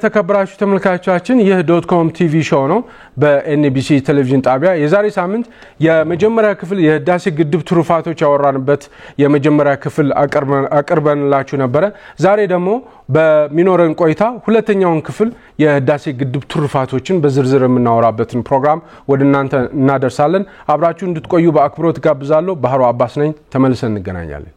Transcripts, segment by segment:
ተከብራችሁ ተመልካቾቻችን ይህ .com ቲቪ ሾው ነው በኤንቢሲ ቴሌቪዥን ጣቢያ የዛሬ ሳምንት የመጀመሪያ ክፍል የህዳሴ ግድብ ትሩፋቶች ያወራንበት የመጀመሪያ ክፍል አቀርበንላችሁ ነበር። ዛሬ ደግሞ በሚኖረን ቆይታ ሁለተኛውን ክፍል የህዳሴ ግድብ ትሩፋቶችን በዝርዝር የምናወራበትን ፕሮግራም ወደናንተ እናደርሳለን። አብራችሁ እንድትቆዩ በአክብሮት ጋብዛለሁ። ባህሩ አባስ ነኝ። ተመልሰን እንገናኛለን።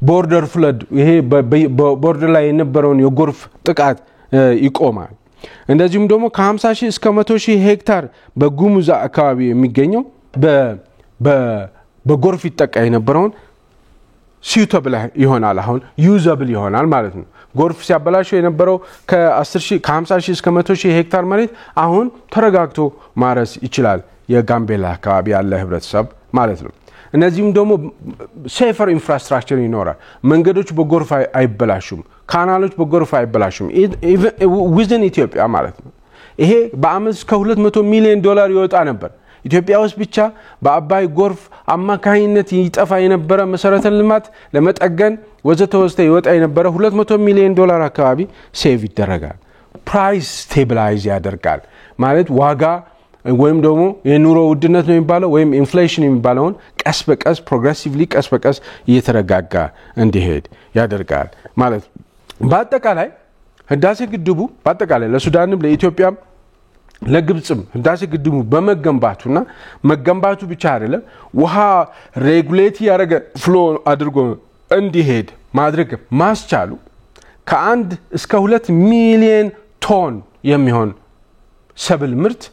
ቦርደር ፍለድ ይሄ ቦርደር ላይ የነበረውን የጎርፍ ጥቃት ይቆማል። እንደዚሁም ደግሞ ከ50,000 እስከ 100,000 ሄክታር በጉሙዝ አካባቢ የሚገኘው በጎርፍ ይጠቃ የነበረውን suitable ይሆናል አሁን usable ይሆናል ማለት ነው። ጎርፍ ሲያበላሽው የነበረው ከ50,000 እስከ 100,000 ሄክታር መሬት አሁን ተረጋግቶ ማረስ ይችላል የጋምቤላ አካባቢ ያለ ህብረተሰብ ማለት ነው። እነዚህም ደግሞ safer infrastructure ይኖራል። መንገዶች በጎርፍ አይበላሹም፣ ካናሎች በጎርፍ አይበላሹም within ኢትዮጵያ ማለት ነው። ይሄ በአመት እስከ $200 ሚሊዮን ይወጣ ነበር። ኢትዮጵያ ውስጥ ብቻ በአባይ ጎርፍ አማካይነት ይጠፋ የነበረ መሰረተ ልማት ለመጠገን ወዘተ ይወጣ የነበረ $200 ሚሊዮን አካባቢ ሴቭ ይደረጋል። ፕራይስ ስቴብላይዝ ያደርጋል ማለት ዋጋ ወይም ደግሞ የኑሮ ውድነት ነው የሚባለው ወይም ኢንፍሌሽን የሚባለውን ቀስ በቀስ ፕሮግሬሲቭሊ ቀስ በቀስ እየተረጋጋ እንዲሄድ ያደርጋል ማለት ነው። በአጠቃላይ ህዳሴ ግድቡ በአጠቃላይ ለሱዳንም ለኢትዮጵያም ለግብጽም ህዳሴ ግድቡ በመገንባቱና መገንባቱ ብቻ አይደለም ውሃ ሬጉሌት ያደረገ ፍሎ አድርጎ እንዲሄድ ማድረግ ማስቻሉ ከ1 እስከ 2 ሚሊዮን ቶን የሚሆን ሰብል ምርት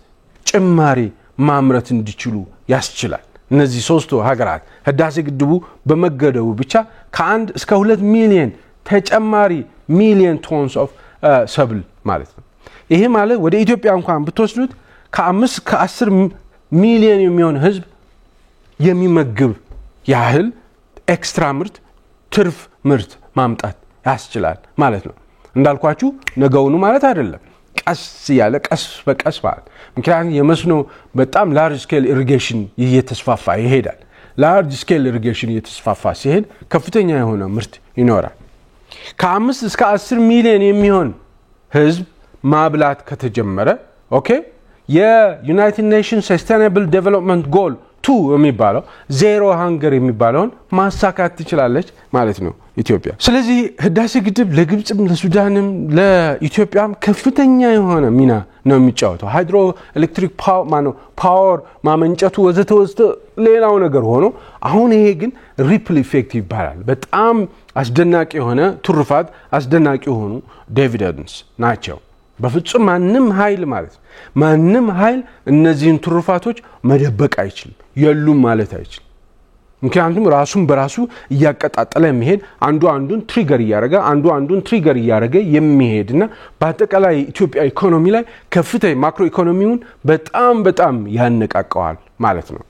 ጭማሪ ማምረት እንዲችሉ ያስችላል። እነዚህ ሶስቱ ሀገራት ህዳሴ ግድቡ በመገደቡ ብቻ ከ1 እስከ 2 ሚሊዮን ተጨማሪ ሚሊዮን ቶንስ ኦፍ ሰብል ማለት ነው። ይሄ ማለት ወደ ኢትዮጵያ እንኳን ብትወስዱት ከ5 እስከ 10 ሚሊዮን የሚሆን ህዝብ የሚመግብ ያህል ኤክስትራ ምርት ትርፍ ምርት ማምጣት ያስችላል ማለት ነው። እንዳልኳችሁ ነገውኑ ማለት አይደለም፣ ቀስ ያለ ቀስ በቀስ ማለት ምክንያቱም የመስኖ በጣም ላርጅ ስኬል ኢሪጌሽን እየተስፋፋ ይሄዳል። ላርጅ ስኬል ኢሪጌሽን እየተስፋፋ ሲሄድ ከፍተኛ የሆነ ምርት ይኖራል። ከ5 እስከ 10 ሚሊዮን የሚሆን ህዝብ ማብላት ከተጀመረ ኦኬ የዩናይትድ ኔሽንስ ሰስቴይነብል ዴቨሎፕመንት ጎል 2 የሚባለው ዜሮ ሃንገር የሚባለውን ማሳካት ትችላለች ማለት ነው ኢትዮጵያ። ስለዚህ ህዳሴ ግድብ ለግብጽም ለሱዳንም ለኢትዮጵያም ከፍተኛ የሆነ ሚና ነው የሚጫወተው። ሃይድሮ ኤሌክትሪክ ፓወር ማመንጨቱ ወዘተ ሌላው ነገር ሆኖ አሁን ይሄ ግን ሪፕል ኢፌክት ይባላል። በጣም አስደናቂ የሆነ ትሩፋት አስደናቂ የሆኑ ዲቪደንድስ ናቸው። በፍጹም ማንም ኃይል ማለት ማንም ኃይል እነዚህን ትሩፋቶች መደበቅ አይችልም፣ የሉም ማለት አይችልም። ምክንያቱም ራሱን በራሱ እያቀጣጠለ የሚሄድ አንዱን ትሪገር እያደረገ የሚሄድና በአጠቃላይ ኢትዮጵያ ኢኮኖሚ ላይ ከፍተኛ ማክሮ ኢኮኖሚውን በጣም ያነቃቀዋል ማለት ነው።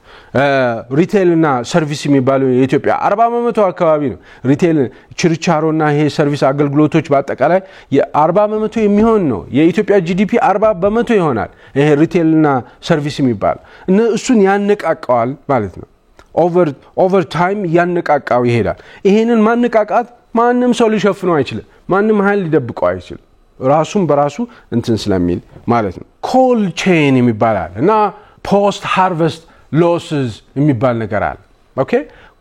ሪቴልና ሰርቪስ የሚባለው የኢትዮጵያ 40% አካባቢ ነው። ሪቴል ችርቻሮና ይሄ ሰርቪስ አገልግሎቶች በአጠቃላይ የ40% የሚሆን ነው። የኢትዮጵያ ጂዲፒ 40% ይሆናል ይሄ ሪቴልና ሰርቪስ የሚባለው እሱን ያነቃቀዋል ማለት ነው። ኦቨር ታይም ያነቃቃው ይሄዳል። ይሄንን ማነቃቃት ማንም ሰው ሊሸፍነው አይችልም፣ ማንም ኃይል ሊደብቀው አይችልም፣ ራሱን በራሱ እንትን ስለሚል ማለት ነው። ኮልድ ቼን የሚባላል እና ፖስት ሃርቨስት ሎስስ የሚባል ነገር አለ። ኦኬ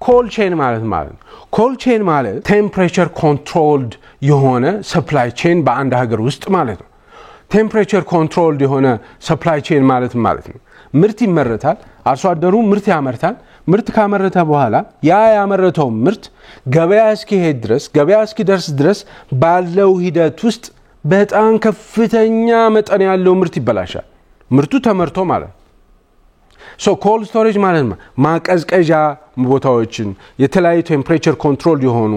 ኮልድ ቼን ማለት ኮልድ ቼን ማለት ቴምፕሬቸር ኮንትሮልድ የሆነ ሰፕላይ ቼን በአንድ ሀገር ውስጥ ማለት ነው። ቴምፕሬቸር ኮንትሮልድ የሆነ ሰፕላይ ቼን ማለት ነው ምርት ይመረታል፣ አርሶ አደሩ ምርት ያመርታል። ምርት ካመረተ በኋላ ያመረተው ምርት ገበያ እስኪደርስ ድረስ ባለው ሂደት ውስጥ በጣም ከፍተኛ መጠን ያለው ምርት ይበላሻል። ምርቱ ተመርቶ ማለት ሶ ኮልድ ስቶሬጅ ማለት ማቀዝቀዣ ቦታዎችን የተለያዩ ቴምፕሬቸር ኮንትሮል የሆኑ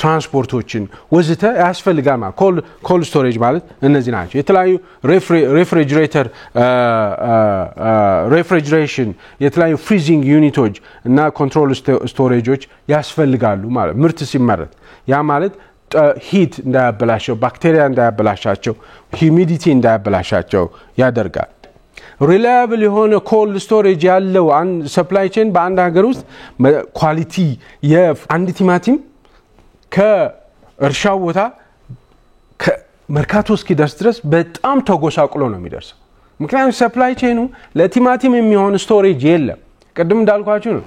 ትራንስፖርቶችን ወዝተ ያስፈልጋል ማለት ኮልድ ስቶሬጅ ማለት እነዚህ ናቸው የተለያዩ ሬፍሪጀሬሽን የተለያዩ ፍሪዚንግ ዩኒቶች እና ኮንትሮል ስቶሬጆች ያስፈልጋሉ ማለት ምርት ሲመረት ያ ማለት ሂት እንዳያበላሸው ባክቴሪያ እንዳያበላሻቸው ሂዩሚዲቲ እንዳያበላሻቸው ያደርጋል ሪላያብል የሆነ ኮልድ ስቶሬጅ ያለው አንድ ሰፕላይ ቼን በአንድ ሀገር ውስጥ ኳሊቲ የአንድ ቲማቲም ከእርሻው ቦታ ከመርካቶ እስኪደርስ ድረስ በጣም ተጎሳቁሎ ነው የሚደርሰው ምክንያቱም ሰፕላይ ቼኑ ለቲማቲም የሚሆን ስቶሬጅ የለም ቅድም እንዳልኳችሁ ነው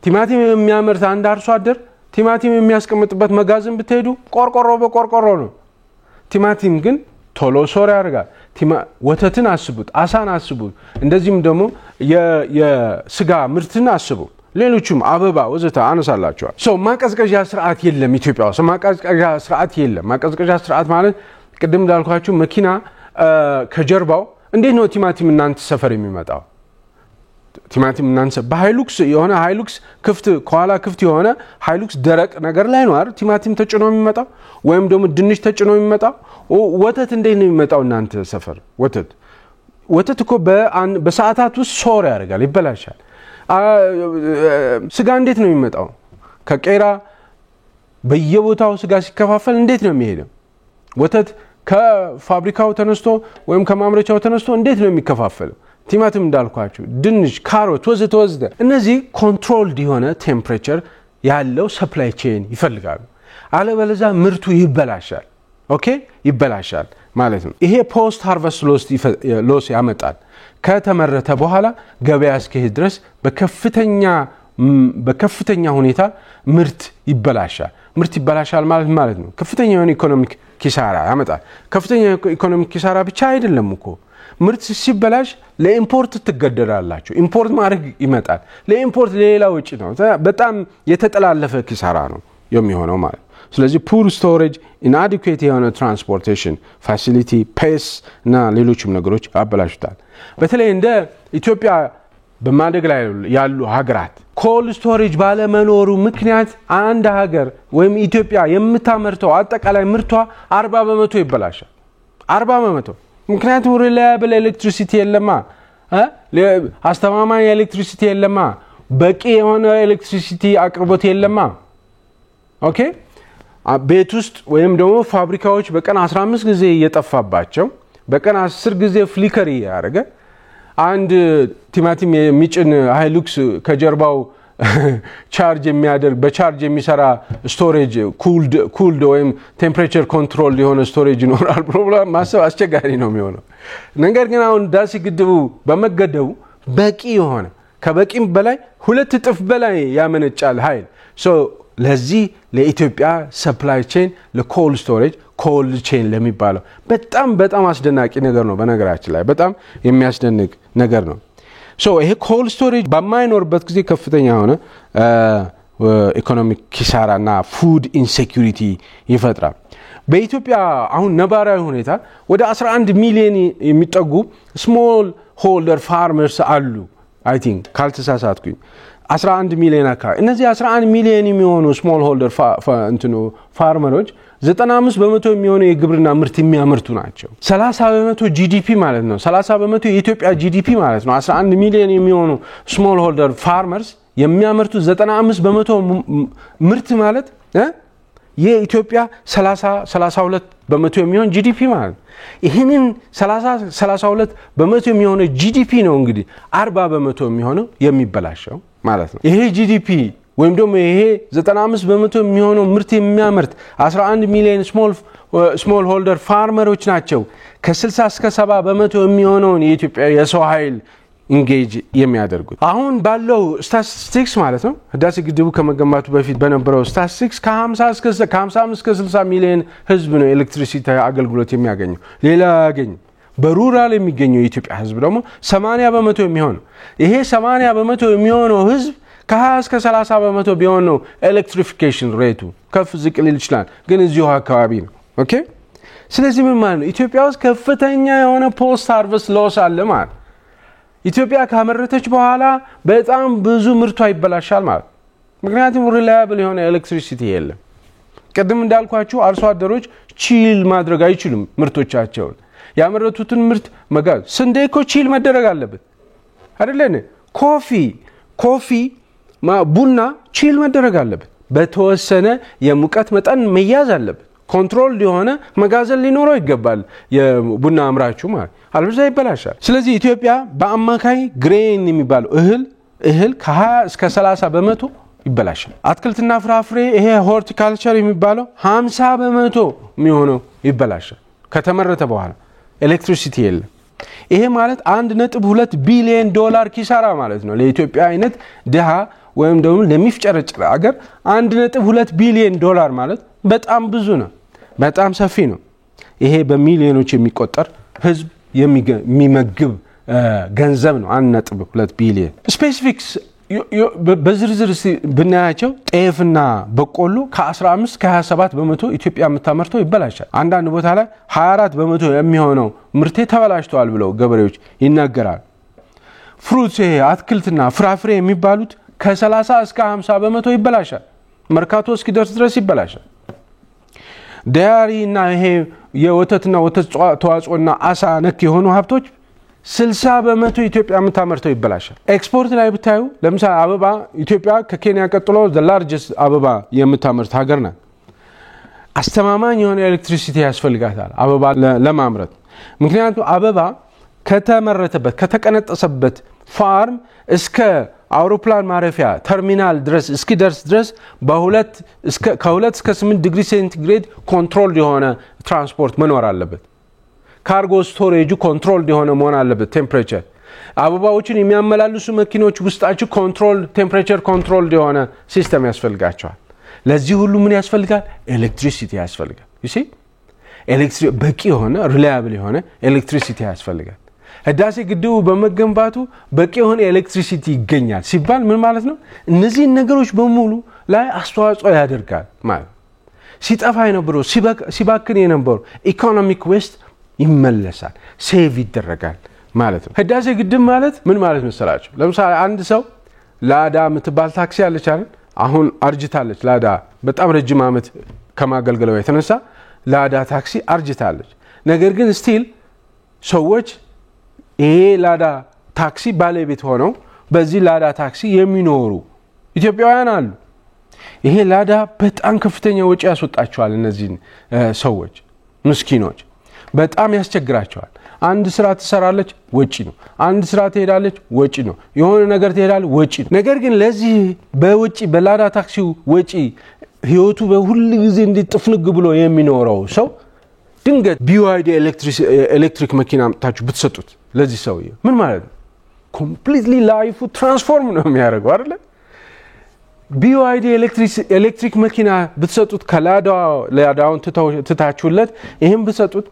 ቲማቲም የሚያመርት አንድ አርሶ አደር ቲማቲም የሚያስቀምጥበት መጋዘን ብትሄዱ ቆርቆሮ በቆርቆሮ ነው ቲማቲም ግን ቶሎ ሶር ያደርጋል ወተትን አስቡት አሳን አስቡት እንደዚህም ደግሞ የስጋ ምርትን አስቡ ሌሎችም አበባ ወዘተ አነሳላችኋል ሶ ማቀዝቀዣ ስርዓት የለም ኢትዮጵያ ውስጥ ማቀዝቀዣ ስርዓት የለም ማቀዝቀዣ ስርዓት ማለት ቅድም እንዳልኳችሁ መኪና ከጀርባው እንዴት ነው ቲማቲም እናንተ ሰፈር የሚመጣው ቲማቲም እናንተ በሃይሉክስ የሆነ ሃይሉክስ ክፍት ከኋላ ክፍት የሆነ ሃይሉክስ ደረቅ ነገር ላይ ነው አይደል ቲማቲም ተጭኖ የሚመጣው ወይም ደግሞ ድንች ተጭኖ የሚመጣው ወተት እንዴት ነው የሚመጣው እናንተ ሰፈር ወተት እኮ በሰዓታት ውስጥ ሶር ያደርጋል ይበላሻል ስጋ እንዴት ነው የሚመጣው ከቄራ በየቦታው ስጋ ሲከፋፈል እንዴት ነው የሚሄደው ወተት ከፋብሪካው ተነስቶ ወይም ከማምረቻው ተነስቶ እንዴት ነው የሚከፋፈለው ቲማቲም እንዳልኳችሁ ድንች ካሮት ወዘተ እነዚህ ኮንትሮልድ የሆነ ቴምፕሬቸር ያለው ሰፕላይ ቼን ይፈልጋሉ አለበለዛ ምርቱ ይበላሻል ኦኬ ይበላሻል ማለት ነው ይሄ ፖስት ሃርቨስት ሎስ ያመጣል ከተመረተ በኋላ ገበያ እስኪሄድ ድረስ በከፍተኛ ሁኔታ ምርት ይበላሻል ማለት ነው ከፍተኛ የሆነ ኢኮኖሚክ ኪሳራ ያመጣል ከፍተኛ ኢኮኖሚክ ኪሳራ ብቻ አይደለም እኮ ምርት ሲበላሽ ለኢምፖርት ትገደዳላችሁ ኢምፖርት ማድረግ ይመጣል ለኢምፖርት ሌላ ወጪ ነው በጣም የተጠላለፈ ኪሳራ ነው የሚሆነው ማለት ስለዚህ ፑር ስቶሬጅ ኢንአዲኩዌት የሆነ ትራንስፖርቴሽን ፋሲሊቲ ፔስ እና ሌሎችም ነገሮች አበላሽታል በተለይ እንደ ኢትዮጵያ በማደግ ላይ ያሉ ሀገራት ኮልድ ስቶሬጅ ባለመኖሩ ምክንያት አንድ ሀገር ወይም ኢትዮጵያ የምታመርተው አጠቃላይ ምርቷ 40% ይበላሻል 40% ምክንያቱም ሪላያብል ኤሌክትሪሲቲ የለማ አስተማማኝ ኤሌክትሪሲቲ የለማ በቂ የሆነ ኤሌክትሪሲቲ አቅርቦት የለማ ኦኬ ቤት ውስጥ ወይም ደግሞ ፋብሪካዎች በቀን 15 ጊዜ እየጠፋባቸው በቀን 10 ጊዜ ፍሊከር ያደረገ አንድ ቲማቲም የሚጭን ሃይሉክስ ከጀርባው ቻርጅ የሚያደርግ በቻርጅ የሚሰራ ስቶሬጅ ኩልድ ወይም ቴምፕሬቸር ኮንትሮል የሆነ ስቶሬጅ ይኖራል ፕሮብለም ማሰብ አስቸጋሪ ነው የሚሆነው ነገር ግን አሁን ዳሲ ግድቡ በመገደቡ በቂ የሆነ ከበቂም በላይ ሁለት እጥፍ በላይ ያመነጫል ኃይል ሶ ለዚህ ለኢትዮጵያ ሰፕላይ ቼን ለኮልድ ስቶሬጅ ኮልድ ቼን ለሚባለው በጣም አስደናቂ ነገር ነው በነገራችን ላይ በጣም የሚያስደንቅ ነገር ነው ሶ ይሄ ኮልድ ስቶሬጅ በማይኖርበት ጊዜ ከፍተኛ ሆነ ኢኮኖሚክ ኪሳራና ፉድ ኢንሴኩሪቲ ይፈጥራል በኢትዮጵያ አሁን ነባራዊ ሁኔታ ወደ 11 ሚሊዮን የሚጠጉ ስሞል ሆልደር ፋርመርስ አሉ አይ ቲንክ ካልተሳሳትኩኝ 11 ሚሊዮን አካባቢ እነዚህ 11 ሚሊዮን የሚሆኑ ስሞል ሆልደር ፋርመሮች 95% የሚሆኑ የግብርና ምርት የሚያመርቱ ናቸው 30% ጂዲፒ ማለት ነው 30% የኢትዮጵያ ጂዲፒ ማለት ነው 11 ሚሊዮን የሚሆኑ ስሞል ሆልደር ፋርመርስ የሚያመርቱ 95% ምርት ማለት የኢትዮጵያ 32% የሚሆን ጂዲፒ ማለት ይሄንን 32% የሚሆነ ጂዲፒ ነው እንግዲህ 40% የሚሆነው የሚበላሸው ማለት ነው ይሄ ጂዲፒ ወይም ደግሞ ይሄ 95% የሚሆነው ምርት የሚያመርት 11 ሚሊዮን ስሞል ሆልደር ፋርመሮች ናቸው ከ60 እስከ 70% የሚሆነውን የኢትዮጵያ የሰው ኃይል ኢንጌጅ የሚያደርጉት አሁን ባለው ስታቲስቲክስ ማለት ነው ህዳሴ ግድቡ ከመገንባቱ በፊት በነበረው ስታቲስቲክስ ከ55 እስከ 60 ሚሊዮን ህዝብ ነው ኤሌክትሪሲቲ አገልግሎት የሚያገኘው ሌላ ያገኝ በሩራል የሚገኘው የኢትዮጵያ ህዝብ ደግሞ 80% የሚሆነው ይሄ 80% የሚሆነው ህዝብ ከ20 እስከ 30% ቢሆን ነው ኤሌክትሪፊኬሽን ሬቱ ከፍ ዝቅ ሊል ይችላል ግን እዚሁ አካባቢ ነው ኦኬ ስለዚህ ምን ማለት ነው ኢትዮጵያ ውስጥ ከፍተኛ የሆነ ፖስት ሃርቨስት ሎስ አለ ማለት ኢትዮጵያ ካመረተች በኋላ በጣም ብዙ ምርቷ ይበላሻል ማለት ምክንያቱም ሪላያብል የሆነ ኤሌክትሪሲቲ የለም ቀደም እንዳልኳችሁ አርሶ አደሮች ቺል ማድረግ አይችሉም ምርቶቻቸውን ያመረቱትን ምርት መጋዝ ስንዴ እኮ ቺል መደረግ አለበት አይደለም ኮፊ ቡና ቺል መደረግ አለበት በተወሰነ የሙቀት መጠን መያዝ አለበት ኮንትሮል የሆነ መጋዘን ሊኖረው ይገባል የቡና አምራቹ ማለት አልበዛ ይበላሻል ስለዚህ ኢትዮጵያ በአማካይ ግሬን የሚባለው እህል ከ20 እስከ 30 በመቶ ይበላሻል አትክልትና ፍራፍሬ ይሄ ሆርቲካልቸር የሚባለው 50 በመቶ የሚሆነው ይበላሻል ከተመረተ በኋላ ኤሌክትሪሲቲ የለም ይሄ ማለት 1.2 ቢሊዮን ዶላር ኪሳራ ማለት ነው ለኢትዮጵያ አይነት ድሃ ወይም ደግሞ ለሚፍጨረጨር አገር 1.2 ቢሊዮን ዶላር ማለት በጣም ብዙ ነው በጣም ሰፊ ነው ይሄ በሚሊዮኖች የሚቆጠር ህዝብ የሚመግብ ገንዘብ ነው 1.2 ቢሊዮን ስፔሲፊክስ በዝርዝር ብናያቸው ጤፍና በቆሎ ከ15 ከ27 በመቶ ኢትዮጵያ የምታመርተው ይበላሻል አንዳንድ ቦታ ላይ 24 በመቶ የሚሆነው ምርቴ ተበላሽቷል ብለው ገበሬዎች ይናገራሉ ፍሩት አትክልትና ፍራፍሬ የሚባሉት ከ30 እስከ 50 በመቶ ይበላሻል መርካቶ እስኪደርስ ድረስ ይበላሻል ዳያሪ እና ይሄ የወተትና ወተት ተዋጽኦና አሳ ነክ የሆኑ ሀብቶች 60 በመቶ ኢትዮጵያ የምታመርተው ይበላሻል ኤክስፖርት ላይ ብታዩ ለምሳሌ አበባ ኢትዮጵያ ከኬንያ ቀጥሎ the largest አበባ የምታመርት ሀገር ናት አስተማማኝ የሆነ ኤሌክትሪሲቲ ያስፈልጋታል አበባ ለማምረት ምክንያቱም አበባ ከተመረተበት ከተቀነጠሰበት ፋርም እስከ አውሮፕላን ማረፊያ ተርሚናል ድረስ እስኪደርስ ድረስ ከ2 እስከ 8 ዲግሪ ሴንቲግሬድ ኮንትሮል የሆነ ትራንስፖርት መኖር አለበት ካርጎ ስቶሬጅ ኮንትሮል የሆነ መሆን አለበት ቴምፕሬቸር አበባዎችን የሚያመላልሱ መኪኖች ውስጣቸው ኮንትሮል ቴምፕሬቸር ኮንትሮል የሆነ ሲስተም ያስፈልጋቸዋል ለዚህ ሁሉ ምን ያስፈልጋል ኤሌክትሪሲቲ ያስፈልጋል you see ኤሌክትሪክ በቂ የሆነ ሪላያብል የሆነ ኤሌክትሪሲቲ ያስፈልጋል ህዳሴ ግድቡ በመገንባቱ በቂ የሆነ ኤሌክትሪሲቲ ይገኛል ሲባል ምን ማለት ነው እነዚህ ነገሮች በሙሉ ላይ አስተዋጽኦ ያደርጋል ማለት ሲጠፋ የነበረው ሲባክን የነበረው ኢኮኖሚክ ዌስት ይመለሳል ሴቭ ይደረጋል ማለት ነው ህዳሴ ግድብ ማለት ምን ማለት መሰላችሁ ለምሳሌ አንድ ሰው ላዳ ምትባል ታክሲ አለች አይደል አሁን አርጅታለች ላዳ በጣም ረጅም አመት ከማገልገለው የተነሳ ላዳ ታክሲ አርጅታለች ነገር ግን ስቲል ሰዎች ይሄ ላዳ ታክሲ ባለቤት ሆነው በዚህ ላዳ ታክሲ የሚኖሩ ኢትዮጵያውያን አሉ ይሄ ላዳ በጣም ከፍተኛ ወጪ ያስወጣቸዋል እነዚህ ሰዎች ምስኪኖች በጣም ያስቸግራቸዋል አንድ ስራ ትሰራለች ወጪ ነው አንድ ስራ ትሄዳለች ወጪ ነው የሆነ ነገር ትሄዳል ወጪ ነው ነገር ግን ለዚህ በወጪ በላዳ ታክሲው ወጪ ህይወቱ በሁሉ ጊዜ እንዲጥፍንግ ብሎ የሚኖረው ሰው ድንገት BYD ኤሌክትሪክ መኪና አምጣችሁ ብትሰጡት ለዚህ ሰው ምን ማለት ነው ኮምፕሊትሊ ላይፉ ትራንስፎርም ነው የሚያደርገው አይደል BYD ኤሌክትሪክ መኪና ብትሰጡት ከላዳውን ትታችሁለት ይሄን ብትሰጡት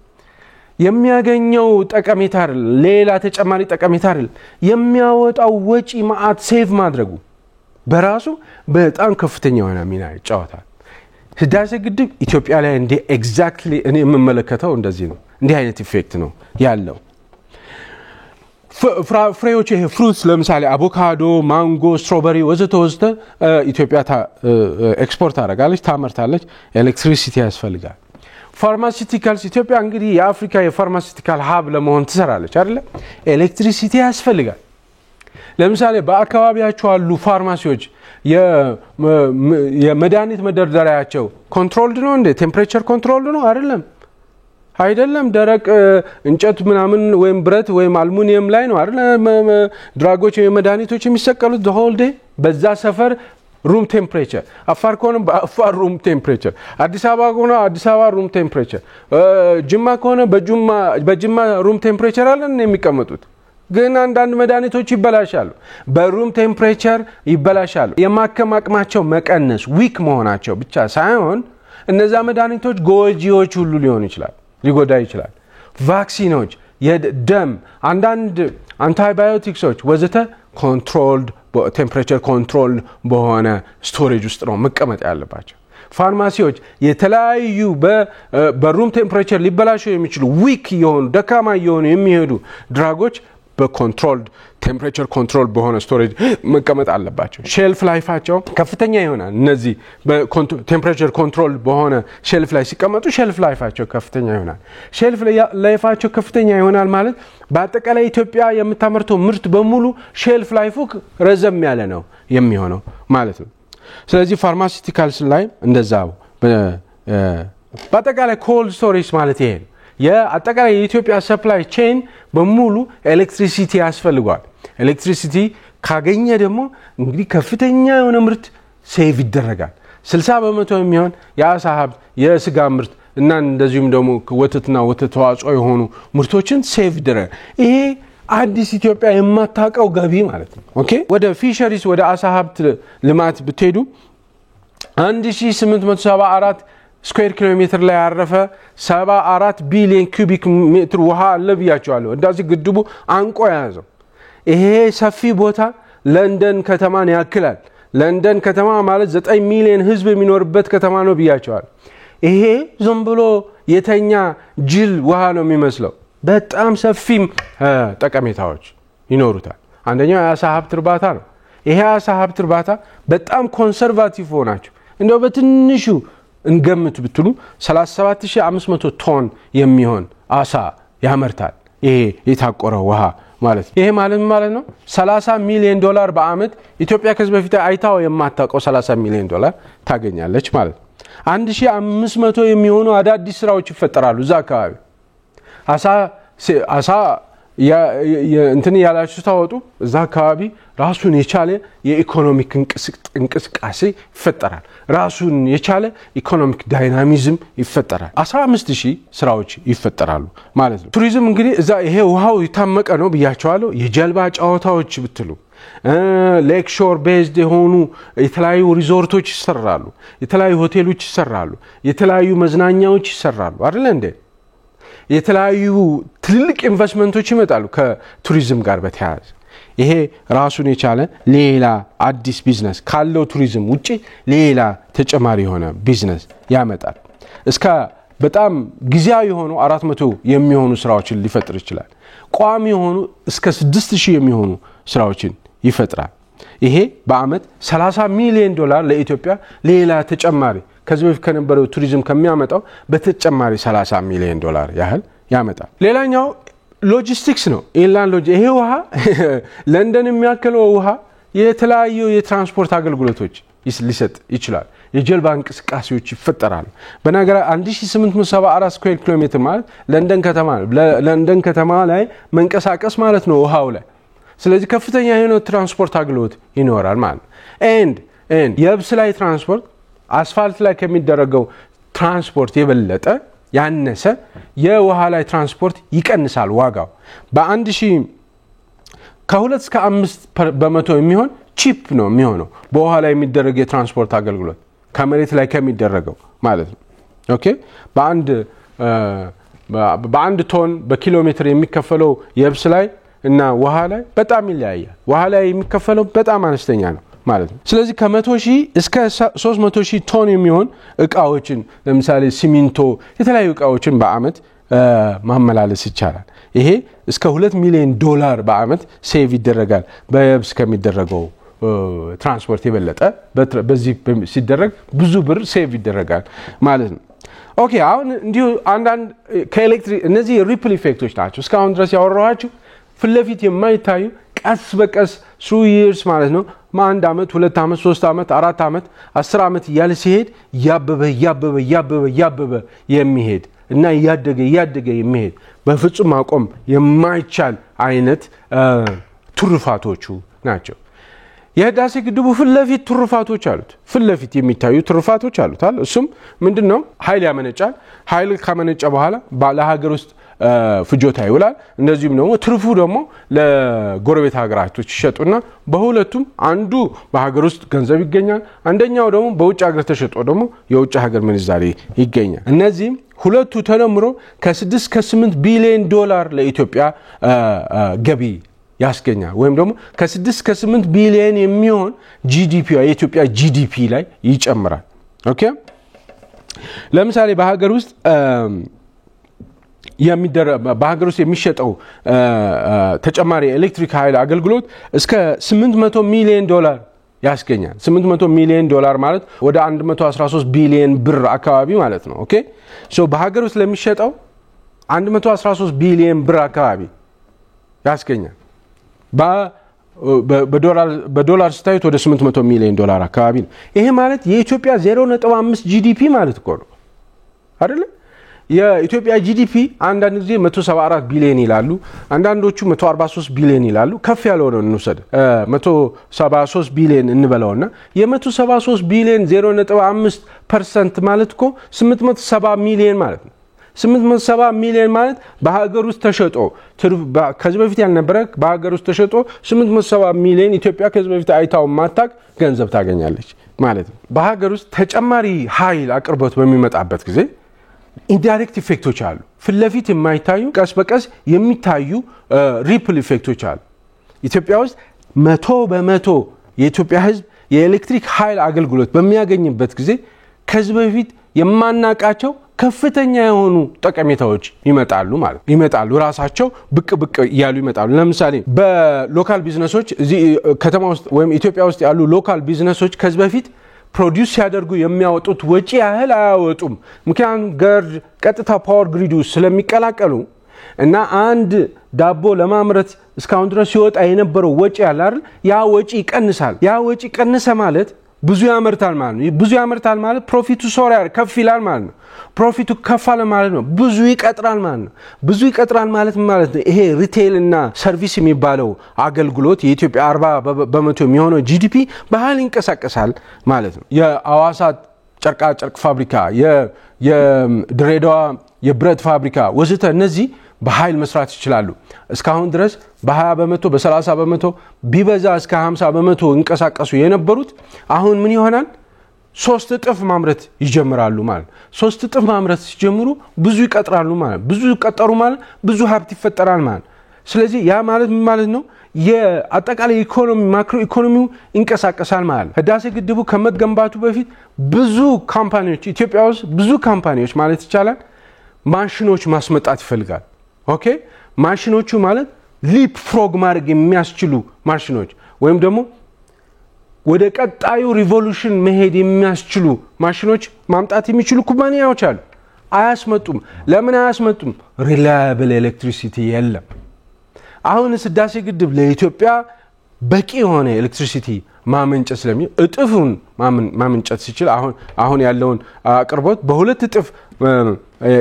የሚያገኘው ጠቀሜታ አይደል ሌላ ተጨማሪ ጠቀሜታ አይደል የሚያወጣው ወጪ ማአት ሴቭ ማድረጉ በራሱ በጣም ከፍተኛ የሆነ ሚና ይጫወታል ህዳሴ ግድብ ኢትዮጵያ ላይ እንደ ኤግዛክትሊ እኔ የምመለከተው እንደዚህ ነው እንዲህ አይነት ኢፌክት ነው ያለው ፍሬዎች ይሄ ፍሩትስ ለምሳሌ አቮካዶ ማንጎ ስትሮበሪ ወዘተ ኢትዮጵያ ኤክስፖርት አደርጋለች ታመርታለች ኤሌክትሪሲቲ ያስፈልጋል ፋርማሲቲካልስ ኢትዮጵያ እንግዲህ የአፍሪካ የፋርማሲቲካል ሀብ ለመሆን ትሰራለች አይደል ኤሌክትሪሲቲ ያስፈልጋል ለምሳሌ በአካባቢያቸው አሉ ፋርማሲዎች የመድኃኒት መደርደሪያቸው ኮንትሮልድ ነው እንደ ቴምፕሬቸር ኮንትሮልድ ነው አይደለም ደረቅ እንጨት ምናምን ወይም ብረት ወይም አልሙኒየም ላይ ነው አይደል ድራጎች የመድኃኒቶች የሚሰቀሉት the whole day በዛ ሰፈር room temperature አፋር ከሆነ በአፋር room temperature አዲስ አበባ ከሆነ አዲስ አበባ room temperature ጅማ ከሆነ በጅማ room temperature አለን የሚቀመጡት ግን አንዳንድ መድኃኒቶች ይበላሻሉ በሩም ቴምፕሬቸር ይበላሻሉ የማከም አቅማቸው መቀነስ ዊክ መሆናቸው ብቻ ሳይሆን እነዛ መድኃኒቶች ጎጂዎች ሁሉ ሊሆኑ ይችላል ሊጎዳ ይችላል ቫክሲኖች የደም አንዳንድ አንቲባዮቲክሶች ወዘተ ኮንትሮልድ ቴምፕሬቸር ኮንትሮል በሆነ ስቶሬጅ ውስጥ ነው መቀመጥ ያለባቸው ፋርማሲዎች የተለያዩ በሩም ቴምፕሬቸር ሊበላሹ የሚችሉ ዊክ የሆኑ ደካማ የሆኑ የሚሄዱ ድራጎች በኮንትሮልድ ቴምፕሬቸር ኮንትሮል በሆነ ስቶሬጅ መቀመጥ አለባቸው ሼልፍ ላይፋቸው ከፍተኛ ይሆናል እነዚህ በቴምፕሬቸር ኮንትሮል በሆነ ሼልፍ ላይ ሲቀመጡ ሼልፍ ላይፋቸው ከፍተኛ ይሆናል ሼልፍ ላይፋቸው ከፍተኛ ይሆናል ማለት በአጠቃላይ ኢትዮጵያ የምታመርተው ምርት በሙሉ ሼልፍ ላይፉ ረዘም ያለ ነው የሚሆነው ማለት ነው ስለዚህ ፋርማሲቲካልስ ላይ እንደዛው በአጠቃላይ ኮልድ ስቶሬጅ ማለት ይሄ የአጠቃላይ የኢትዮጵያ ሰፕላይ ቼን በሙሉ ኤሌክትሪሲቲ ያስፈልጋል ኤሌክትሪሲቲ ካገኘ ደግሞ እንግዲህ ከፍተኛ የሆነ ምርት ሴቭ ይደረጋል 60% የሚሆን የአሳ ሀብት የስጋ ምርት እና እንደዚሁም ደግሞ ወተትና ወተት ተዋጽኦ የሆኑ ምርቶችን ሴቭ ይደረጋል ይሄ አዲስ ኢትዮጵያ የማታቀው ገቢ ማለት ነው ኦኬ ወደ ፊሸሪስ ወደ አሳ ሀብት ልማት ብትሄዱ 1874 ስኩዌር ኪሎ ሜትር ላይ ያረፈ 74 ቢሊዮን ኩቢክ ሜትር ውሃ አለ ብያቸዋለሁ እንደዚህ ግድቡ አንቆ ያዘው ይሄ ሰፊ ቦታ ለንደን ከተማን ያክላል ለንደን ከተማ ማለት 9 ሚሊዮን ህዝብ የሚኖርበት ከተማ ነው ብያቸዋለሁ ይሄ ዝም ብሎ የተኛ ጅል ውሃ ነው የሚመስለው በጣም ሰፊም ጠቀሜታዎች ይኖሩታል አንደኛው የአሳ ሀብት እርባታ ነው ይሄ የአሳ ሀብት እርባታ በጣም ኮንሰርቫቲቭ ሆናቸው እንደው በትንሹ እንገምት ብትሉ 37500 ቶን የሚሆን አሳ ያመርታል ይሄ የታቆረ ውሃ ማለት ይሄ ማለት ነው 30 ሚሊዮን ዶላር በአመት ኢትዮጵያ ከዚህ በፊት አይታው የማታውቀው 30 ሚሊዮን ዶላር ታገኛለች ማለት 1500 የሚሆኑ አዳዲስ ስራዎች ይፈጠራሉ እዛ አካባቢ አሳ እንትን ያላችሁ ታወጡ እዛ አካባቢ ራሱን የቻለ የኢኮኖሚክ እንቅስቃሴ ይፈጠራል ራሱን የቻለ ኢኮኖሚክ ዳይናሚዝም ይፈጠራል 15000 ስራዎች ይፈጠራሉ ማለት ነው ቱሪዝም እንግዲህ እዛ ይሄ ውሃው ይታመቀ ነው ብያቸዋለሁ የጀልባ ጫዋታዎች ብትሉ ሌክ ሾር ቤዝድ የሆኑ የተለያዩ ሪዞርቶች ይሰራሉ የተለያዩ ሆቴሎች ይሰራሉ የተለያዩ መዝናኛዎች ይሰራሉ አይደል እንዴ የተለያዩ ትልልቅ ኢንቨስትመንቶች ይመጣሉ ከቱሪዝም ጋር በተያያዘ ይሄ ራሱን የቻለ ሌላ አዲስ ቢዝነስ ካለው ቱሪዝም ውጪ ሌላ ተጨማሪ የሆነ ቢዝነስ ያመጣል እስከ በጣም ጊዜያዊ የሆኑ 400 የሚሆኑ ስራዎችን ሊፈጥር ይችላል ቋሚ የሆኑ እስከ 6000 የሚሆኑ ስራዎችን ይፈጥራል ይሄ በአመት 30 ሚሊዮን ዶላር ለኢትዮጵያ ሌላ ተጨማሪ ከዚህ በፊት ከነበረው ቱሪዝም ከሚያመጣው በተጨማሪ 30 ሚሊዮን ዶላር ያህል ያመጣል ሌላኛው ሎጂስቲክስ ነው ኢንላንድ ይሄ ውሃ ለንደን የሚያከለው ውሃ የተለያዩ የትራንስፖርት አገልግሎቶች ሊሰጥ ይችላል የጀልባ እንቅስቃሴዎች ይፈጠራሉ በነገር 1874 ስኩዌር ኪሎ ሜትር ማለት ለንደን ከተማ ላይ መንቀሳቀስ ማለት ነው ውሃው ላይ ስለዚህ ከፍተኛ የሆነ ትራንስፖርት አገልግሎት ይኖራል ማለት ኤንድ የብስ ላይ ትራንስፖርት አስፋልት ላይ ከሚደረገው ትራንስፖርት የበለጠ ያነሰ የውሃ ላይ ትራንስፖርት ይቀንሳል ዋጋው በ1000 ከ2 እስከ 5% የሚሆን ቺፕ ነው የሚሆነው በውሃ ላይ የሚደረግ የትራንስፖርት አገልግሎት ከመሬት ላይ ከሚደረገው ማለት ነው ኦኬ በአንድ ቶን በኪሎ ሜትር የሚከፈለው የብስ ላይ እና ውሃ ላይ በጣም ይለያያል ውሃ ላይ የሚከፈለው በጣም አነስተኛ ነው ማለት ነው ስለዚህ ከ100,000 እስከ 300,000 ቶን የሚሆን እቃዎችን ለምሳሌ ሲሚንቶ የተለያዩ እቃዎችን በአመት ማመላለስ ይቻላል ይሄ እስከ 2 ሚሊዮን ዶላር በአመት ሴቭ ይደረጋል በየብስ ከሚደረገው ትራንስፖርት የበለጠ በዚህ ሲደረግ ብዙ ብር ሴቭ ይደረጋል ማለት ነው ኦኬ አሁን እንዲሁ አንዳንድ ከኤሌክትሪክ እነዚህ ሪፕል ኢፌክቶች ናቸው እስካሁን ድረስ ያወራኋችሁ ፍለፊት የማይታዩ ቀስ በቀስ 3 years ማለት ነው አንድ አመት 2 አመት 3 አመት 4 አመት 10 አመት ያለ ሲሄድ ያበበ የሚሄድ እና ያደገ የሚሄድ በፍጹም ማቆም የማይቻል አይነት ትሩፋቶቹ ናቸው የህዳሴ ግድቡ ፍለፊት ትሩፋቶች አሉት ፍለፊት የሚታዩ ትሩፋቶች አሉት እሱም ምንድነው ኃይል ያመነጫል ኃይል ካመነጨ በኋላ ባለ ሀገር ውስጥ ፍጆታ ይውላል እንደዚህም ደግሞ ትርፉ ደግሞ ለጎረቤት ሀገራቶች ይሸጡና በሁለቱም አንዱ በሀገር ውስጥ ገንዘብ ይገኛል አንደኛው ደግሞ በውጭ ሀገር ተሸጦ ደግሞ የውጭ ሀገር ምንዛሬ ይገኛል እነዚህም ሁለቱ ተደምሮ ከ6 እስከ 8 ቢሊዮን ዶላር ለኢትዮጵያ ገቢ ያስገኛል ወይም ደግሞ ከ6 እስከ 8 ቢሊዮን የሚሆን ጂዲፒ የኢትዮጵያ ጂዲፒ ላይ ይጨምራል ኦኬ ለምሳሌ በሀገር ውስጥ በሀገር ውስጥ የሚሸጠው ተጨማሪ ኤሌክትሪክ ኃይል አገልግሎት እስከ $800 ሚሊዮን ያስገኛል። $800 ሚሊዮን ማለት ወደ 113 ቢሊዮን ብር አካባቢ ማለት ነው። ኦኬ ሶ በሀገር ውስጥ ለሚሸጠው 113 ቢሊዮን ብር አካባቢ ያስገኛል። በዶላር ስታዩት ወደ $800 ሚሊዮን አካባቢ ነው። ይሄ ማለት የኢትዮጵያ 0.5 ጂዲፒ ማለት እኮ ነው አይደል? የኢትዮጵያ ጂዲፒ አንዳንድ ጊዜ 174 ቢሊዮን ይላሉ፣ አንዳንዶቹ 143 ቢሊዮን ይላሉ። ከፍ ያለው ነው እንውሰድ 173 ቢሊዮን እንበለውና የ173 ቢሊዮን 0.5% ማለት እኮ 870 ሚሊዮን ማለት ነው። 870 ሚሊዮን ማለት በሀገር ውስጥ ተሸጦ ከዚህ በፊት ያልነበረ በሀገር ውስጥ ተሸጦ 870 ሚሊዮን ኢትዮጵያ ከዚህ በፊት አይታው ማታቅ ገንዘብ ታገኛለች ማለት ነው። በሀገር ውስጥ ተጨማሪ ኃይል አቅርቦት በሚመጣበት ጊዜ ኢንዳይሬክት ኢፌክቶች አሉ። ፍለፊት የማይታዩ ቀስ በቀስ የሚታዩ ሪፕል ኢፌክቶች አሉ። ኢትዮጵያ ውስጥ 100% የኢትዮጵያ ሕዝብ የኤሌክትሪክ ኃይል አገልግሎት በሚያገኝበት ጊዜ ከዚህ በፊት የማናቃቸው ከፍተኛ የሆኑ ጠቀሜታዎች ይመጣሉ ራሳቸው ብቅ ያሉ ይመጣሉ። ለምሳሌ በሎካል ቢዝነሶች እዚህ ከተማ ውስጥ ወይም ኢትዮጵያ ውስጥ ያሉ ሎካል ቢዝነሶች ከዚህ በፊት ፕሮዲዩስ ሲያደርጉ የሚያወጡት ወጪ ያህል አያወጡም። ምክንያቱም ቀጥታ ፓወር ግሪዱ ስለሚቀላቀሉ እና አንድ ዳቦ ለማምረት እስካሁን ድረስ ሲወጣ የነበረው ወጪ ያለ አይደል? ያ ወጪ ይቀንሳል። ያ ወጪ ቀነሰ ማለት ብዙ ያመርታል ማለት ነው። ብዙ ያመርታል ማለት ፕሮፊቱ ከፍ ይላል ማለት ነው። ፕሮፊቱ ከፍ አለ ማለት ነው። ብዙ ይቀጥራል ማለት ነው። ብዙ ይቀጥራል ማለት ነው። ይሄ ሪቴል እና ሰርቪስ የሚባለው አገልግሎት የኢትዮጵያ 40% የሚሆነው ጂዲፒ በኃይል ይንቀሳቀሳል ማለት ነው። የአዋሳ ጨርቃ ጨርቅ ፋብሪካ፣ የድሬዳዋ የብረት ፋብሪካ ወዘተ እነዚህ በኃይል መስራት ይችላሉ። እስካሁን ድረስ በ20% በ30% ቢበዛ እስከ 50% እንቀሳቀሱ የነበሩት አሁን ምን ይሆናል? 3 እጥፍ ማምረት ይጀምራሉ ማለት። 3 እጥፍ ማምረት ሲጀምሩ ብዙ ይቀጥራሉ ማለት። ብዙ ይቀጠሩ ማለት ብዙ ሀብት ይፈጠራል ማለት። ስለዚህ ያ ማለት ምን ማለት ነው? የአጠቃላይ ኢኮኖሚ ማክሮ ኢኮኖሚው ይንቀሳቀሳል ማለት። ህዳሴ ግድቡ ከመገንባቱ በፊት ብዙ ካምፓኒዎች ኢትዮጵያ ውስጥ ብዙ ካምፓኒዎች ማለት ይቻላል ማሽኖች ማስመጣት ይፈልጋል። ኦኬ ማሽኖቹ ማለት ሊፕ ፍሮግ ማድረግ የሚያስችሉ ማሽኖች ወይም ደግሞ ወደ ቀጣዩ ሪቮሉሽን መሄድ የሚያስችሉ ማሽኖች ማምጣት የሚችሉ ኩባንያዎች አሉ። አያስመጡም። ለምን አያስመጡም? ሪላያብል ኤሌክትሪሲቲ የለም። አሁን ህዳሴ ግድብ ለኢትዮጵያ በቂ የሆነ ኤሌክትሪሲቲ ማመንጨት ስለሚችል እጥፉን ማመንጨት ሲችል አሁን ያለውን አቅርቦት በሁለት እጥፍ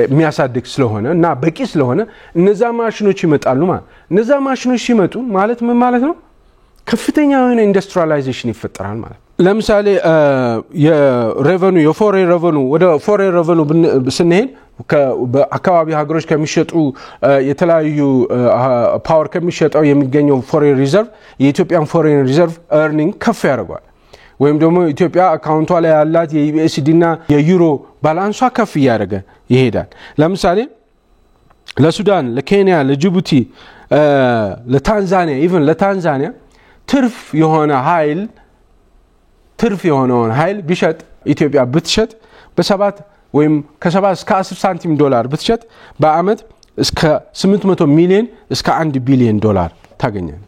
የሚያሳድግ ስለሆነ እና በቂ ስለሆነ እነዛ ማሽኖች ይመጣሉ ማለት። እነዛ ማሽኖች ሲመጡ ማለት ምን ማለት ነው? ከፍተኛ የሆነ ኢንዱስትሪያላይዜሽን ይፈጠራል ማለት። ለምሳሌ የፎሬን ሬቨኑ ወደ ፎሬን ሬቨኑ ስንሄድ በአካባቢ ሀገሮች ከሚሸጡ የተለያዩ ፓወር ከሚሸጠው የሚገኘው ፎሬን ሪዘርቭ የኢትዮጵያን ፎሬን ሪዘርቭ ኤርኒንግ ከፍ ያደርጋል። ወይም ደግሞ ኢትዮጵያ አካውንቷ ላይ ያላት የዩኤስዲ እና የዩሮ ባላንሷ ከፍ እያደረገ ይሄዳል። ለምሳሌ ለሱዳን፣ ለኬንያ፣ ለጅቡቲ፣ ለታንዛኒያ ትርፍ የሆነውን ኃይል ቢሸጥ ኢትዮጵያ ብትሸጥ በ7 ወይም ከ7 እስከ 10 ሳንቲም ዶላር ብትሸጥ በአመት እስከ 800 ሚሊዮን እስከ 1 ቢሊዮን ዶላር ታገኛለች።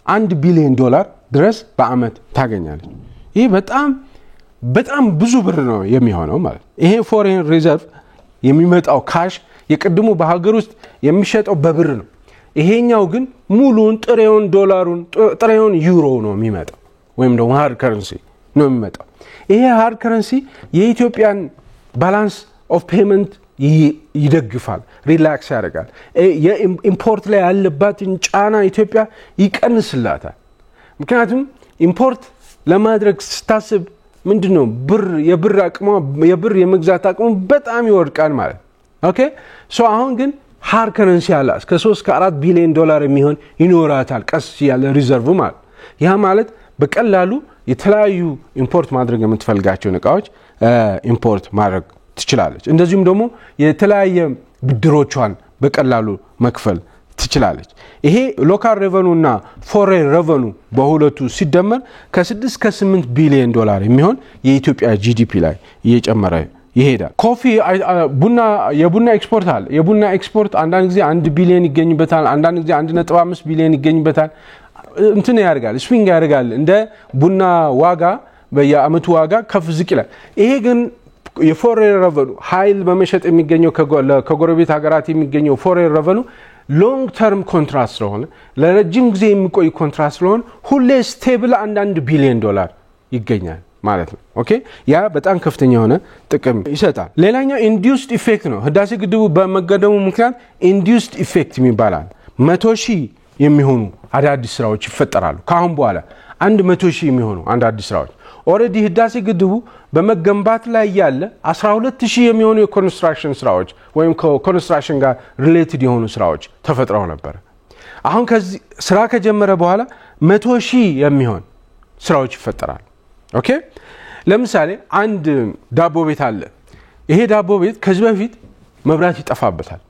1 ቢሊዮን ዶላር ድረስ በአመት ታገኛለች። ይሄ በጣም ብዙ ብር ነው የሚሆነው ማለት። ይሄ ፎሬን ሪዘርቭ የሚመጣው ካሽ የቀድሞ በሀገር ውስጥ የሚሸጠው በብር ነው። ይሄኛው ግን ሙሉን ጥሬውን ዶላሩን ጥሬውን ዩሮ ነው የሚመጣው ወይም ደግሞ ሃርድ ከረንሲ ነው የሚመጣው። ይሄ ሃርድ ከረንሲ የኢትዮጵያን ባላንስ ኦፍ ፔመንት ይደግፋል፣ ሪላክስ ያደርጋል። የኢምፖርት ላይ ያለባትን ጫና ኢትዮጵያ ይቀንስላታል። ምክንያቱም ኢምፖርት ለማድረግ ስታስብ ምንድነው የብር የመግዛት አቅሙ በጣም ይወድቃል ማለት። ኦኬ ሶ አሁን ግን ሃርድ ከረንሲ ያለ እስከ 3 ከ4 ቢሊዮን ዶላር የሚሆን ይኖራታል ቀስ ያለ ሪዘርቭ ማለት። ያ ማለት በቀላሉ የተለያዩ ኢምፖርት ማድረግ የምትፈልጋቸው እቃዎች ኢምፖርት ማድረግ ትችላለች። እንደዚሁም ደግሞ የተለያየ ብድሮቿን በቀላሉ መክፈል ትችላለች። ይሄ ሎካል ሬቨኑ እና ፎሬን ሬቨኑ በሁለቱ ሲደመር ከ6 እስከ 8 ቢሊዮን ዶላር የሚሆን የኢትዮጵያ ጂዲፒ ላይ እየጨመረ ይሄዳል። ኮፊ ቡና የቡና ኤክስፖርት አለ። የቡና ኤክስፖርት አንዳንድ ጊዜ 1 ቢሊዮን ይገኝበታል፣ አንዳንድ ጊዜ 1.5 ቢሊዮን ይገኝበታል። እንትን ያደርጋል፣ ስዊንግ ያደርጋል እንደ ቡና ዋጋ በየአመቱ ዋጋ ከፍ ዝቅ ይላል። ይሄ ግን የፎሬን ረቨኑ ኃይል በመሸጥ የሚገኘው ከጎረቤት ሀገራት የሚገኘው ፎሬን ረቨኑ ሎንግ ተርም ኮንትራክት ስለሆነ ለረጅም ጊዜ የሚቆይ ኮንትራክት ስለሆነ ሁሌ ስቴብል $1 ቢሊዮን ይገኛል ማለት ነው። ኦኬ ያ በጣም ከፍተኛ የሆነ ጥቅም ይሰጣል። ሌላኛው ኢንዲዩስድ ኢፌክት ነው። ህዳሴ ግድቡ በመገደሙ ምክንያት ኢንዲዩስድ ኢፌክት ይባላል። 100,000 የሚሆኑ አዳዲስ ስራዎች ይፈጠራሉ። ካሁን በኋላ 100,000 የሚሆኑ አዳዲስ ስራዎች ኦሬዲ ህዳሴ ግድቡ በመገንባት ላይ ያለ 12,000 የሚሆኑ የኮንስትራክሽን ስራዎች ወይም ኮንስትራክሽን ጋር ሪሌትድ የሆኑ ስራዎች ተፈጥረው ነበር። አሁን ከዚህ ስራ ከጀመረ በኋላ 100,000 የሚሆን ስራዎች ይፈጠራሉ። ኦኬ ለምሳሌ አንድ ዳቦ ቤት አለ። ይሄ ዳቦ ቤት ከዚህ በፊት መብራት ይጠፋበታል።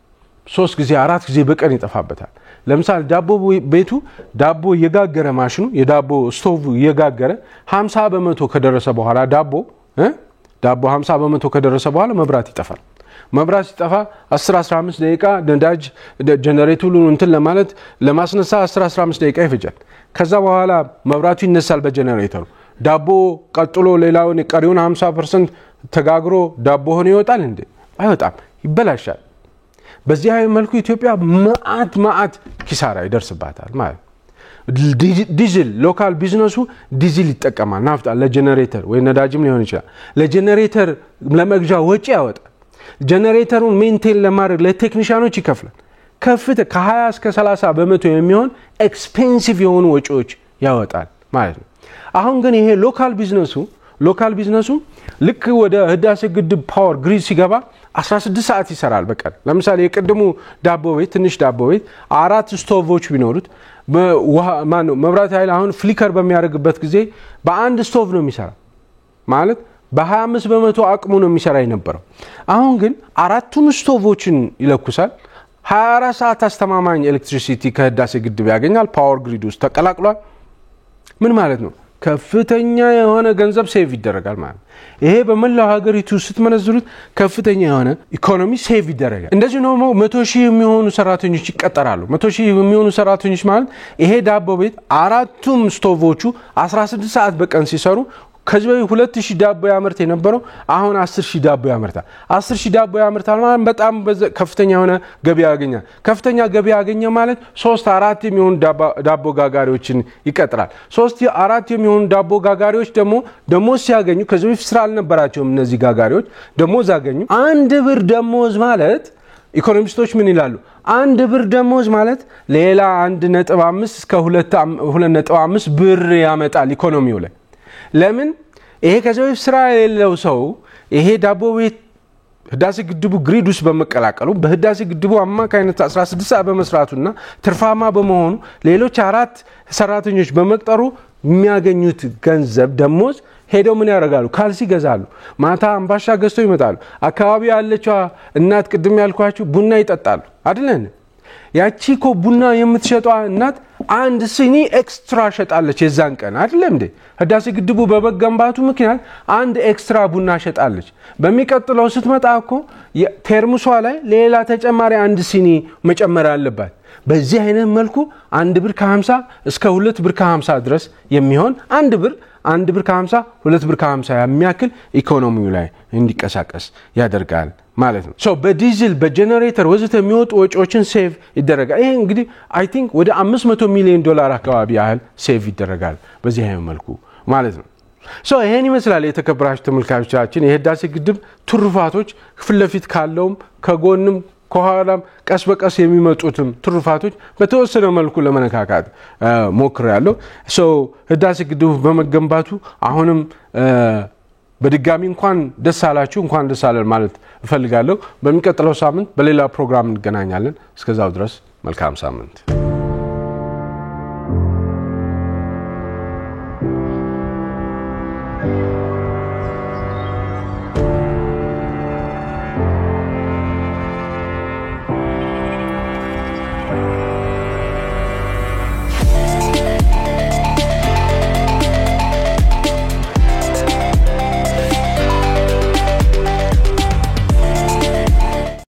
3 ጊዜ 4 ጊዜ በቀን ይጠፋበታል። ለምሳሌ ዳቦ ቤቱ ዳቦ የጋገረ ማሽኑ የዳቦ ስቶቭ የጋገረ 50% ከደረሰ በኋላ ዳቦ 50% ከደረሰ በኋላ መብራት ይጠፋል። መብራት ሲጠፋ 10-15 ደቂቃ ነዳጅ ጀነሬተሩን እንትን ለማለት ለማስነሳ 10-15 ደቂቃ ይፈጃል። ከዛ በኋላ መብራቱ ይነሳል በጀነሬተሩ። ዳቦ ቀጥሎ ሌላውን ቀሪውን 50% ተጋግሮ ዳቦ ሆኖ ይወጣል እንዴ? አይወጣም፣ ይበላሻል። በዚህ አይነት መልኩ ኢትዮጵያ ማአት ኪሳራ ይደርስባታል ማለት። ዲዝል ሎካል ቢዝነሱ ዲዝል ይጠቀማል፣ ናፍጣ ለጀነሬተር ወይ ነዳጅም ሊሆን ይችላል። ለጀነሬተር ለመግዣ ወጪ ያወጣል። ጀነሬተሩን ሜንቴን ለማድረግ ለቴክኒሻኖች ይከፍላል። ከፍተ ከ20 እስከ 30% የሚሆን ኤክስፔንሲቭ የሆኑ ወጪዎች ያወጣል ማለት ነው። አሁን ግን ይሄ ሎካል ቢዝነሱ ልክ ወደ ህዳሴ ግድብ ፓወር ግሪድ ሲገባ 16 ሰዓት ይሰራል በቀን። ለምሳሌ የቀደሙ ዳቦ ቤት ትንሽ ዳቦ ቤት 4 ስቶቮች ቢኖሩት መብራት ኃይል አሁን ፍሊከር በሚያደርግበት ጊዜ በአንድ ስቶቭ ነው የሚሰራ ማለት በ25% አቅሙ ነው የሚሰራ የነበረው። አሁን ግን 4ቱን ስቶቮችን ይለኩሳል። 24 ሰዓት አስተማማኝ ኤሌክትሪሲቲ ከህዳሴ ግድብ ያገኛል። ፓወር ግሪድ ውስጥ ተቀላቅሏል። ምን ማለት ነው? ከፍተኛ የሆነ ገንዘብ ሴቭ ይደረጋል ማለት። ይሄ በመላው ሀገሪቱ ስትመነዝሩት ከፍተኛ የሆነ ኢኮኖሚ ሴቭ ይደረጋል። እንደዚህ ነው 100,000 የሚሆኑ ሰራተኞች ይቀጠራሉ። 100,000 የሚሆኑ ሰራተኞች ማለት ይሄ ዳቦ ቤት 4ቱም ስቶቮቹ 16 ሰዓት በቀን ሲሰሩ ከዚህ በፊት 2,000 ዳቦ ያመርት የነበረው አሁን 10,000 ዳቦ ያመርታል። 10,000 ዳቦ ያመርታል ማለት በጣም ከፍተኛ የሆነ ገቢ ያገኛል። ከፍተኛ ገቢ ያገኘ ማለት 3-4 የሚሆኑ ዳቦ ጋጋሪዎችን ይቀጥራል። 3-4 የሚሆኑ ዳቦ ጋጋሪዎች ደግሞ ሲያገኙ ከዚህ በፊት ስራ አልነበራቸውም። እነዚህ ጋጋሪዎች ደሞዝ ያገኙ። 1 ብር ደሞዝ ማለት ኢኮኖሚስቶች ምን ይላሉ? 1 ብር ደሞዝ ማለት ሌላ 1.5 እስከ 2.5 ብር ያመጣል ኢኮኖሚው ላይ። ለምን? ይሄ ከዚህ በፊት ስራ የሌለው ሰው ይሄ ዳቦ ቤት ህዳሴ ግድቡ ግሪድ ውስጥ በመቀላቀሉ በህዳሴ ግድቡ አማካይነት 16 ሰዓት በመስራቱና ትርፋማ በመሆኑ ሌሎች 4 ሰራተኞች በመቅጠሩ የሚያገኙት ገንዘብ ደሞዝ ሄደው ምን ያደርጋሉ? ካልሲ ይገዛሉ። ማታ አምባሻ ገዝተው ይመጣሉ። አካባቢ ያለችው እናት ቅድም ያልኳችሁ ቡና ይጠጣሉ አይደል? ያቺ እኮ ቡና የምትሸጠው እናት 1 ሲኒ ኤክስትራ ሸጣለች የዛን ቀን አይደለም እንዴ? ህዳሴ ግድቡ በመገንባቱ ምክንያት 1 ኤክስትራ ቡና ሸጣለች። በሚቀጥለው ስትመጣ እኮ ቴርሙሷ ላይ ሌላ ተጨማሪ 1 ሲኒ መጨመር አለባት። በዚህ አይነት መልኩ 1 ብር ከ50 እስከ 2 ብር ከ50 ድረስ የሚሆን 1 ብር 1.50 2.50 የሚያክል ኢኮኖሚው ላይ እንዲቀሳቀስ ያደርጋል ማለት ነው። በዲዝል በጀነሬተር ወዘተ የሚወጡ ወጪዎችን ሴቭ ይደረጋል። ይሄ እንግዲህ አይ ቲንክ ወደ $500 ሚሊዮን አካባቢ ያህል ሴቭ ይደረጋል በዚህ አይነት መልኩ ማለት ነው። ይሄን ይመስላል የተከበራችሁ ተመልካቾቻችን የህዳሴ ግድብ ትሩፋቶች ፊት ለፊት ካለውም ከጎንም ከኋላም ቀስ በቀስ የሚመጡትም ትሩፋቶች በተወሰነ መልኩ ለመነካካት ሞክሬያለሁ። ህዳሴ ግድቡ በመገንባቱ አሁንም በድጋሚ እንኳን ደስ አላችሁ እንኳን ደስ አለን ማለት እፈልጋለሁ። በሚቀጥለው ሳምንት በሌላ ፕሮግራም እንገናኛለን። እስከዛው ድረስ መልካም ሳምንት።